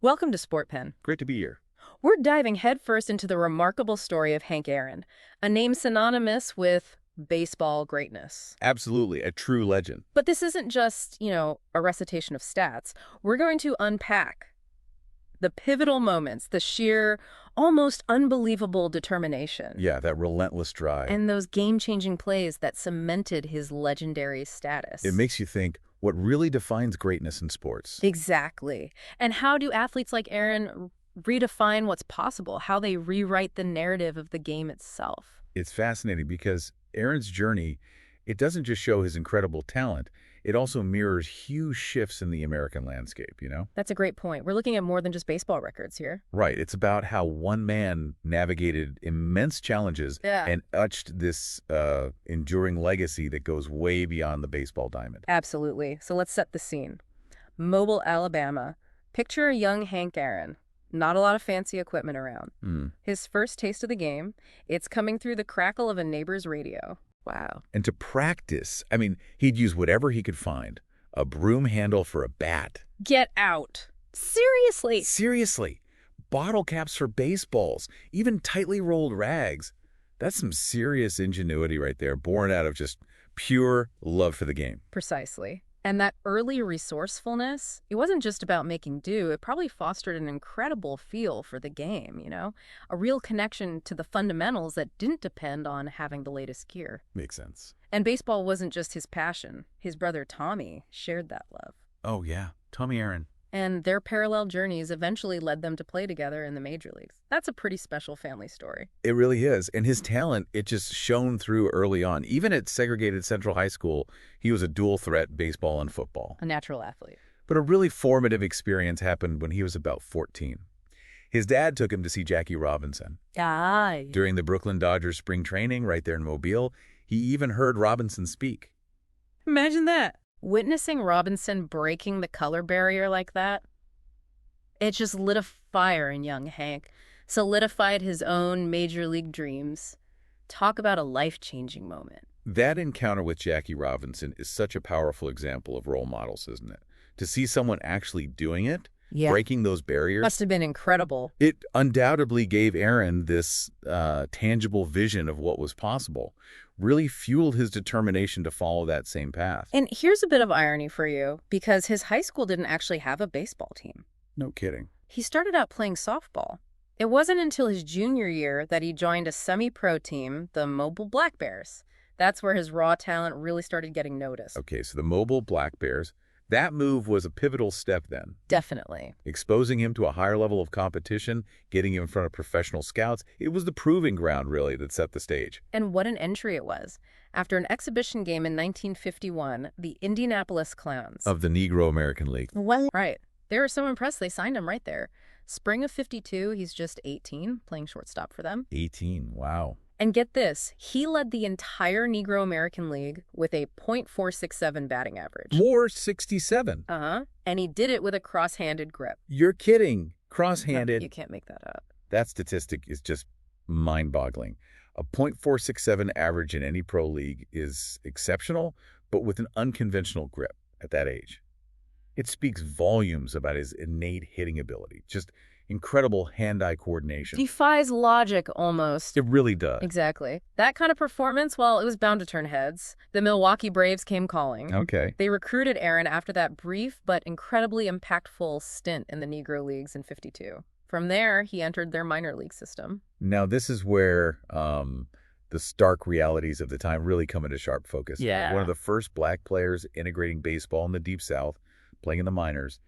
Welcome to Sportpen. Great to be here. We're diving headfirst into the remarkable story of Hank Aaron, a name synonymous with baseball greatness. Absolutely, a true legend. But this isn't just, a recitation of stats. We're going to unpack the pivotal moments, the sheer, almost unbelievable determination. Yeah, that relentless drive. And those game-changing plays that cemented his legendary status. It makes you think, what really defines greatness in sports? Exactly. And how do athletes like Aaron redefine what's possible, how they rewrite the narrative of the game itself? It's fascinating because Aaron's journey, it doesn't just show his incredible talent, it also mirrors huge shifts in the American landscape, That's a great point. We're looking at more than just baseball records here. Right. It's about how one man navigated immense challenges and etched this enduring legacy that goes way beyond the baseball diamond. Absolutely. So let's set the scene. Mobile, Alabama. Picture a young Hank Aaron. Not a lot of fancy equipment around. His first taste of the game, it's coming through the crackle of a neighbor's radio. Wow. And to practice, he'd use whatever he could find. A broom handle for a bat. Get out. Seriously? Seriously. Bottle caps for baseballs. Even tightly rolled rags. That's some serious ingenuity right there, born out of just pure love for the game. Precisely. And that early resourcefulness, it wasn't just about making do. It probably fostered an incredible feel for the game, a real connection to the fundamentals that didn't depend on having the latest gear. Makes sense. And baseball wasn't just his passion. His brother Tommy shared that love. Oh, yeah. Tommy Aaron. And their parallel journeys eventually led them to play together in the major leagues. That's a pretty special family story. It really is. And his talent, it just shone through early on. Even at segregated Central High School, he was a dual threat, baseball and football. A natural athlete. But a really formative experience happened when he was about 14. His dad took him to see Jackie Robinson. Aye. During the Brooklyn Dodgers spring training right there in Mobile, he even heard Robinson speak. Imagine that. Witnessing Robinson breaking the color barrier like that, it just lit a fire in young Hank, solidified his own major league dreams. Talk about a life-changing moment. That encounter with Jackie Robinson is such a powerful example of role models, isn't it? To see someone actually doing it, breaking those barriers. Must have been incredible. It undoubtedly gave Aaron this tangible vision of what was possible. Really fueled his determination to follow that same path. And here's a bit of irony for you, because his high school didn't actually have a baseball team. No kidding. He started out playing softball. It wasn't until his junior year that he joined a semi-pro team, the Mobile Black Bears. That's where his raw talent really started getting noticed. Okay, so the Mobile Black Bears, that move was a pivotal step then. Definitely. Exposing him to a higher level of competition, getting him in front of professional scouts, it was the proving ground, really, that set the stage. And what an entry it was. After an exhibition game in 1951, the Indianapolis Clowns. Of the Negro American League. Well, right. They were so impressed they signed him right there. Spring of 52, he's just 18, playing shortstop for them. 18, wow. And get this, he led the entire Negro American League with a .467 batting average. .467? Uh-huh. And he did it with a cross-handed grip. You're kidding. Cross-handed. No, you can't make that up. That statistic is just mind-boggling. A .467 average in any pro league is exceptional, but with an unconventional grip at that age. It speaks volumes about his innate hitting ability. Just incredible hand-eye coordination. Defies logic, almost. It really does. Exactly. That kind of performance, well, it was bound to turn heads. The Milwaukee Braves came calling. Okay. They recruited Aaron after that brief but incredibly impactful stint in the Negro Leagues in 52. From there, he entered their minor league system. Now, this is where the stark realities of the time really come into sharp focus. Yeah. One of the first black players integrating baseball in the Deep South, playing in the minors,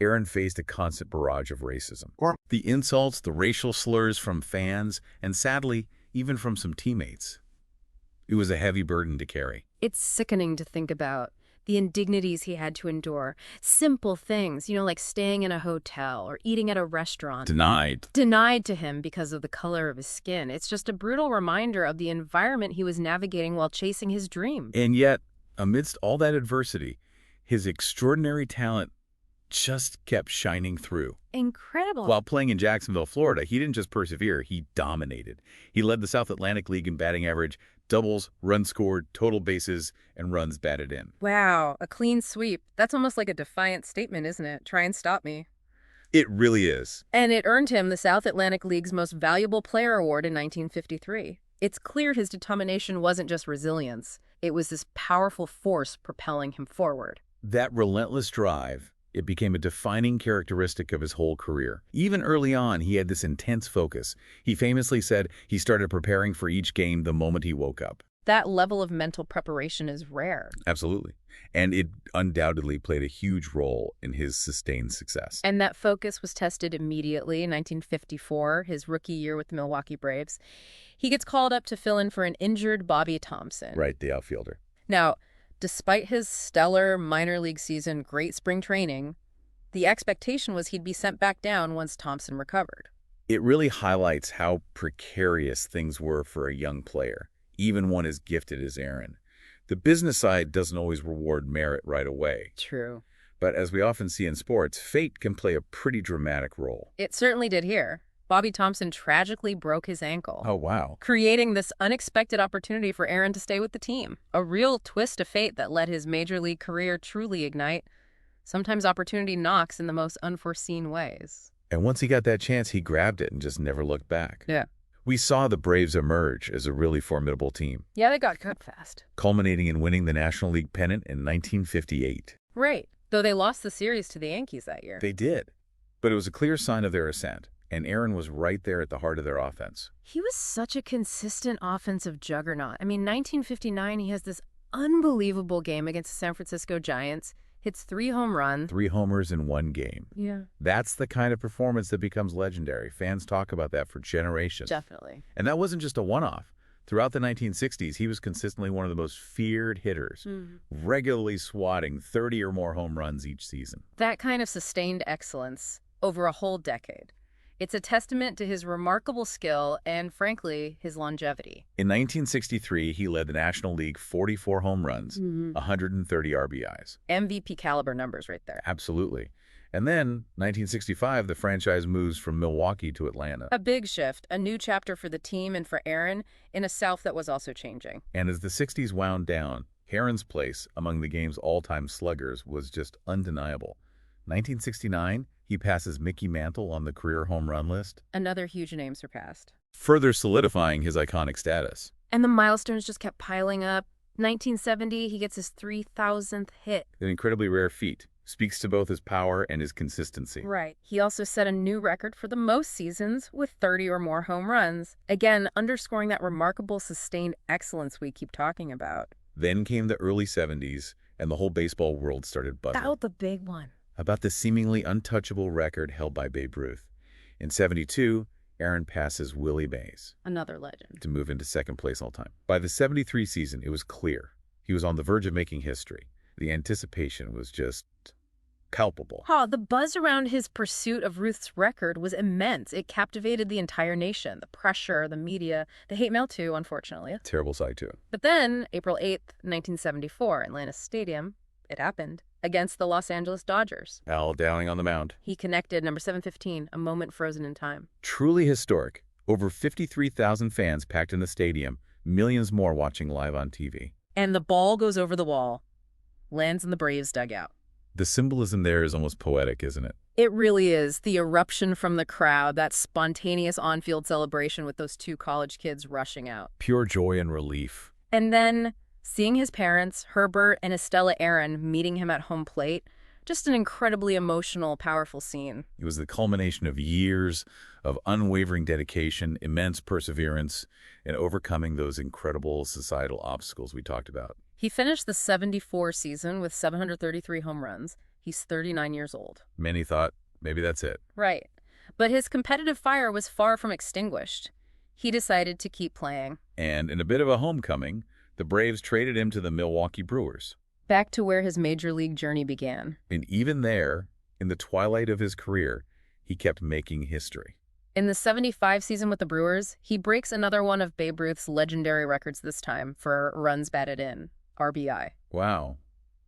Aaron faced a constant barrage of racism. The insults, the racial slurs from fans, and sadly, even from some teammates. It was a heavy burden to carry. It's sickening to think about. The indignities he had to endure. Simple things, like staying in a hotel or eating at a restaurant. Denied to him because of the color of his skin. It's just a brutal reminder of the environment he was navigating while chasing his dream. And yet, amidst all that adversity, his extraordinary talent just kept shining through. Incredible. While playing in Jacksonville, Florida, he didn't just persevere, he dominated. He led the South Atlantic League in batting average, doubles, runs scored, total bases, and runs batted in. Wow, a clean sweep. That's almost like a defiant statement, isn't it? Try and stop me. It really is. And it earned him the South Atlantic League's Most Valuable Player Award in 1953. It's clear his determination wasn't just resilience. It was this powerful force propelling him forward. That relentless drive, it became a defining characteristic of his whole career. Even early on, he had this intense focus. He famously said he started preparing for each game the moment he woke up. That level of mental preparation is rare. Absolutely. And it undoubtedly played a huge role in his sustained success. And that focus was tested immediately in 1954, his rookie year with the Milwaukee Braves. He gets called up to fill in for an injured Bobby Thompson. Right, the outfielder. Now, despite his stellar minor league season, great spring training, the expectation was he'd be sent back down once Thompson recovered. It really highlights how precarious things were for a young player, even one as gifted as Aaron. The business side doesn't always reward merit right away. True. But as we often see in sports, fate can play a pretty dramatic role. It certainly did here. Bobby Thompson tragically broke his ankle. Oh, wow. Creating this unexpected opportunity for Aaron to stay with the team. A real twist of fate that let his major league career truly ignite. Sometimes opportunity knocks in the most unforeseen ways. And once he got that chance, he grabbed it and just never looked back. Yeah. We saw the Braves emerge as a really formidable team. Yeah, they got cut fast. Culminating in winning the National League pennant in 1958. Right. Though they lost the series to the Yankees that year. They did. But it was a clear sign of their ascent. And Aaron was right there at the heart of their offense. He was such a consistent offensive juggernaut. 1959, he has this unbelievable game against the San Francisco Giants, hits 3 home runs. 3 homers in 1 game. Yeah. That's the kind of performance that becomes legendary. Fans talk about that for generations. Definitely. And that wasn't just a one-off. Throughout the 1960s, he was consistently one of the most feared hitters, regularly swatting 30 or more home runs each season. That kind of sustained excellence over a whole decade. It's a testament to his remarkable skill and, frankly, his longevity. In 1963, he led the National League 44 home runs, 130 RBIs. MVP caliber numbers right there. Absolutely. And then, 1965, the franchise moves from Milwaukee to Atlanta. A big shift, a new chapter for the team and for Aaron in a South that was also changing. And as the 60s wound down, Aaron's place among the game's all-time sluggers was just undeniable. 1969, he passes Mickey Mantle on the career home run list. Another huge name surpassed. Further solidifying his iconic status. And the milestones just kept piling up. 1970, he gets his 3,000th hit. An incredibly rare feat. Speaks to both his power and his consistency. Right. He also set a new record for the most seasons with 30 or more home runs. Again, underscoring that remarkable sustained excellence we keep talking about. Then came the early 70s, and the whole baseball world started buzzing. That was the big one. About the seemingly untouchable record held by Babe Ruth. In 72, Aaron passes Willie Mays. Another legend. To move into second place all time. By the 73 season, it was clear. He was on the verge of making history. The anticipation was just palpable. The buzz around his pursuit of Ruth's record was immense. It captivated the entire nation. The pressure, the media, the hate mail too, unfortunately. Terrible side to it. But then, April 8th, 1974, Atlanta Stadium, it happened. Against the Los Angeles Dodgers. Al Downing on the mound. He connected number 715, a moment frozen in time. Truly historic. Over 53,000 fans packed in the stadium, millions more watching live on TV. And the ball goes over the wall, lands in the Braves dugout. The symbolism there is almost poetic, isn't it? It really is. The eruption from the crowd, that spontaneous on-field celebration with those 2 college kids rushing out. Pure joy and relief. And then seeing his parents, Herbert and Estella Aaron, meeting him at home plate, just an incredibly emotional, powerful scene. It was the culmination of years of unwavering dedication, immense perseverance, and overcoming those incredible societal obstacles we talked about. He finished the 74 season with 733 home runs. He's 39 years old. Many thought, maybe that's it. Right. But his competitive fire was far from extinguished. He decided to keep playing. And in a bit of a homecoming, the Braves traded him to the Milwaukee Brewers. Back to where his major league journey began. And even there, in the twilight of his career, he kept making history. In the 75 season with the Brewers, he breaks another one of Babe Ruth's legendary records this time for runs batted in, RBI. Wow.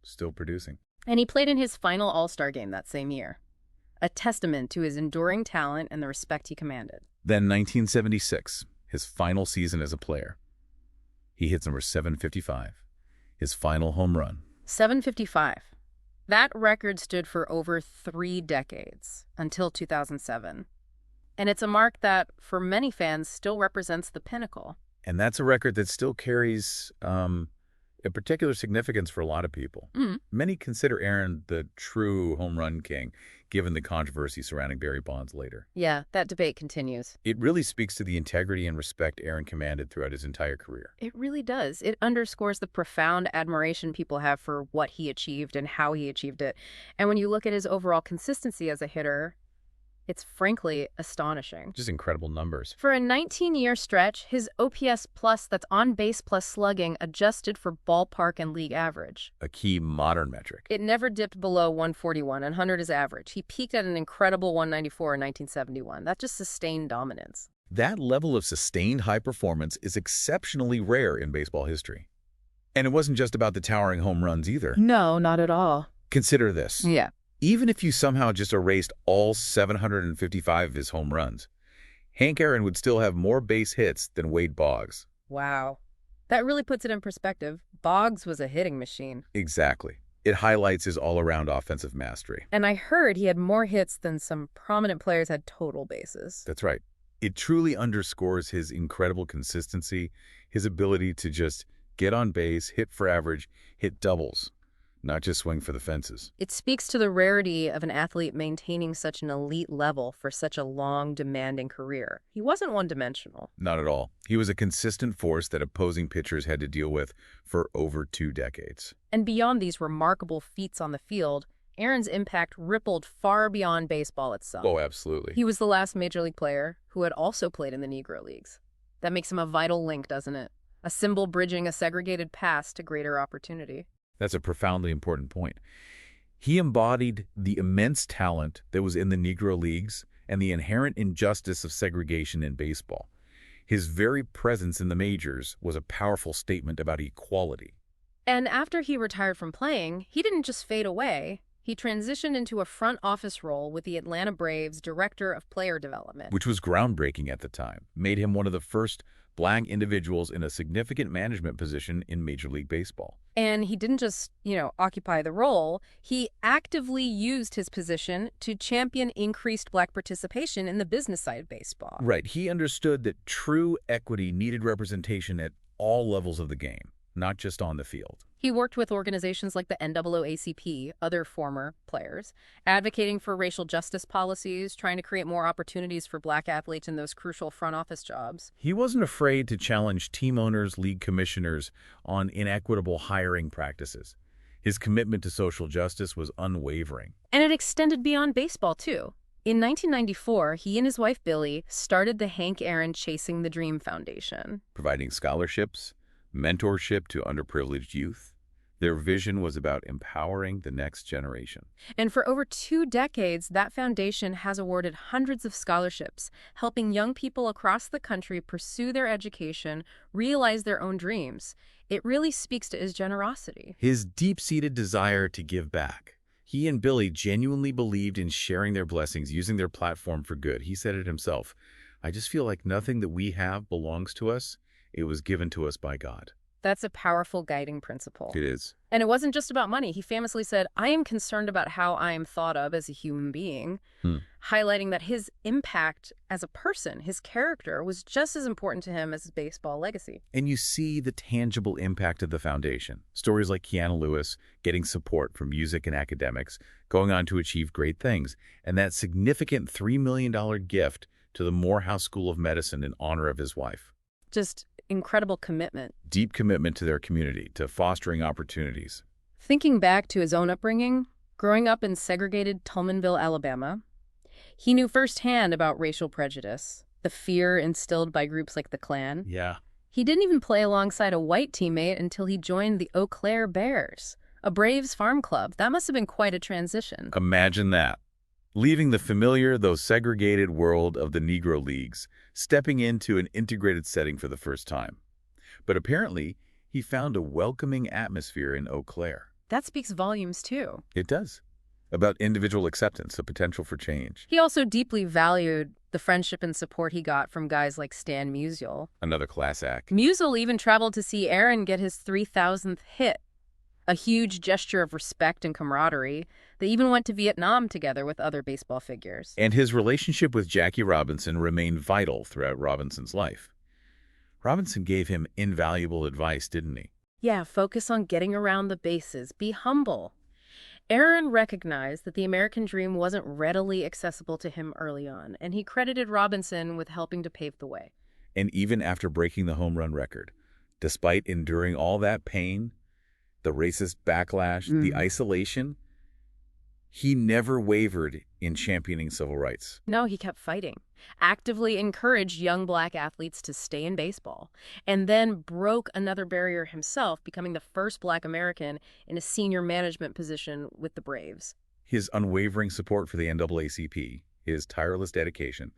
Still producing. And he played in his final All-Star game that same year. A testament to his enduring talent and the respect he commanded. Then 1976, his final season as a player. He hits number 755, his final home run. 755. That record stood for over 3 decades, until 2007. And it's a mark that, for many fans, still represents the pinnacle. And that's a record that still carries a particular significance for a lot of people. Many consider Aaron the true home run king, given the controversy surrounding Barry Bonds later. Yeah, that debate continues. It really speaks to the integrity and respect Aaron commanded throughout his entire career. It really does. It underscores the profound admiration people have for what he achieved and how he achieved it. And when you look at his overall consistency as a hitter, it's frankly astonishing. Just incredible numbers. For a 19-year stretch, his OPS plus, that's on base plus slugging, adjusted for ballpark and league average. A key modern metric. It never dipped below 141, and 100 is average. He peaked at an incredible 194 in 1971. That just sustained dominance. That level of sustained high performance is exceptionally rare in baseball history. And it wasn't just about the towering home runs either. No, not at all. Consider this. Yeah. Even if you somehow just erased all 755 of his home runs, Hank Aaron would still have more base hits than Wade Boggs. Wow. That really puts it in perspective. Boggs was a hitting machine. Exactly. It highlights his all-around offensive mastery. And I heard he had more hits than some prominent players had total bases. That's right. It truly underscores his incredible consistency, his ability to just get on base, hit for average, hit doubles, not just swing for the fences. It speaks to the rarity of an athlete maintaining such an elite level for such a long, demanding career. He wasn't one-dimensional. Not at all. He was a consistent force that opposing pitchers had to deal with for over 2 decades. And beyond these remarkable feats on the field, Aaron's impact rippled far beyond baseball itself. Oh, absolutely. He was the last major league player who had also played in the Negro Leagues. That makes him a vital link, doesn't it? A symbol bridging a segregated past to greater opportunity. That's a profoundly important point. He embodied the immense talent that was in the Negro Leagues and the inherent injustice of segregation in baseball. His very presence in the majors was a powerful statement about equality. And after he retired from playing, he didn't just fade away. He transitioned into a front office role with the Atlanta Braves Director of Player Development. Which was groundbreaking at the time, made him one of the first Black individuals in a significant management position in Major League Baseball. And he didn't just, occupy the role. He actively used his position to champion increased Black participation in the business side of baseball. Right. He understood that true equity needed representation at all levels of the game, not just on the field. He worked with organizations like the NAACP, other former players, advocating for racial justice policies, trying to create more opportunities for Black athletes in those crucial front office jobs. He wasn't afraid to challenge team owners, league commissioners on inequitable hiring practices. His commitment to social justice was unwavering. And it extended beyond baseball, too. In 1994, he and his wife, Billie, started the Hank Aaron Chasing the Dream Foundation. Providing scholarships, mentorship to underprivileged youth. Their vision was about empowering the next generation. And for over 2 decades, that foundation has awarded hundreds of scholarships, helping young people across the country pursue their education, realize their own dreams. It really speaks to his generosity. His deep-seated desire to give back. He and Billie genuinely believed in sharing their blessings, using their platform for good. He said it himself. I just feel like nothing that we have belongs to us. It was given to us by God. That's a powerful guiding principle. It is. And it wasn't just about money. He famously said, I am concerned about how I am thought of as a human being, highlighting that his impact as a person, his character, was just as important to him as his baseball legacy. And you see the tangible impact of the foundation. Stories like Keanu Lewis getting support from music and academics, going on to achieve great things, and that significant $3 million gift to the Morehouse School of Medicine in honor of his wife. Just incredible commitment. Deep commitment to their community, to fostering opportunities. Thinking back to his own upbringing, growing up in segregated Tolmanville, Alabama, he knew firsthand about racial prejudice, the fear instilled by groups like the Klan. Yeah. He didn't even play alongside a white teammate until he joined the Eau Claire Bears, a Braves farm club. That must have been quite a transition. Imagine that. Leaving the familiar, though segregated world of the Negro Leagues, stepping into an integrated setting for the first time. But apparently, he found a welcoming atmosphere in Eau Claire. That speaks volumes, too. It does. About individual acceptance, the potential for change. He also deeply valued the friendship and support he got from guys like Stan Musial. Another class act. Musial even traveled to see Aaron get his 3,000th hit, a huge gesture of respect and camaraderie. They even went to Vietnam together with other baseball figures. And his relationship with Jackie Robinson remained vital throughout Robinson's life. Robinson gave him invaluable advice, didn't he? Yeah, focus on getting around the bases. Be humble. Aaron recognized that the American dream wasn't readily accessible to him early on, and he credited Robinson with helping to pave the way. And even after breaking the home run record, despite enduring all that pain, the racist backlash, the isolation, he never wavered in championing civil rights. No, he kept fighting, actively encouraged young black athletes to stay in baseball, and then broke another barrier himself, becoming the first black American in a senior management position with the Braves. His unwavering support for the NAACP, his tireless dedication,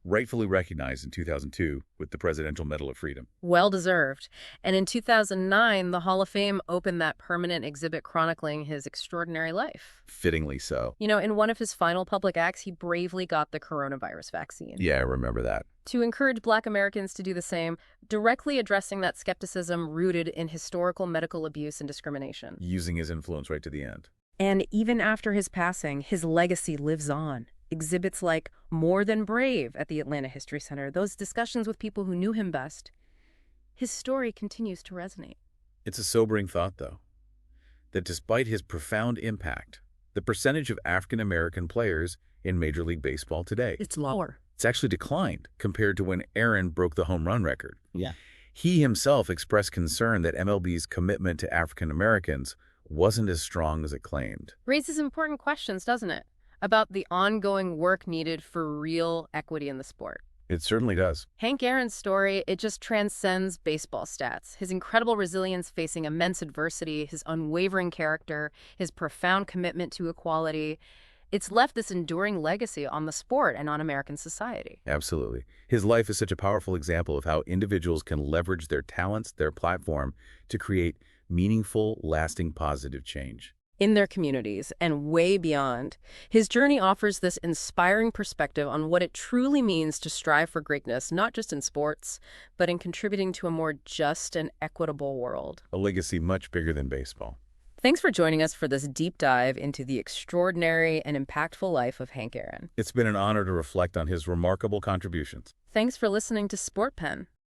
rightfully recognized in 2002 with the Presidential Medal of Freedom. Well-deserved. And in 2009, the Hall of Fame opened that permanent exhibit chronicling his extraordinary life. Fittingly so. You know, in one of his final public acts, he bravely got the coronavirus vaccine. Yeah, I remember that. To encourage black Americans to do the same, directly addressing that skepticism rooted in historical medical abuse and discrimination. Using his influence right to the end. And even after his passing, his legacy lives on. Exhibits like More Than Brave at the Atlanta History Center, those discussions with people who knew him best. His story continues to resonate. It's a sobering thought, though, that despite his profound impact, the percentage of African-American players in Major League Baseball today, It's lower. It's actually declined compared to when Aaron broke the home run record. Yeah. He himself expressed concern that MLB's commitment to African-Americans wasn't as strong as it claimed. Raises important questions, doesn't it? About the ongoing work needed for real equity in the sport. It certainly does. Hank Aaron's story, it just transcends baseball stats. His incredible resilience facing immense adversity, his unwavering character, his profound commitment to equality. It's left this enduring legacy on the sport and on American society. Absolutely. His life is such a powerful example of how individuals can leverage their talents, their platform, to create meaningful, lasting, positive change. In their communities and way beyond. His journey offers this inspiring perspective on what it truly means to strive for greatness, not just in sports, but in contributing to a more just and equitable world. A legacy much bigger than baseball. Thanks for joining us for this deep dive into the extraordinary and impactful life of Hank Aaron. It's been an honor to reflect on his remarkable contributions. Thanks for listening to Sportpen.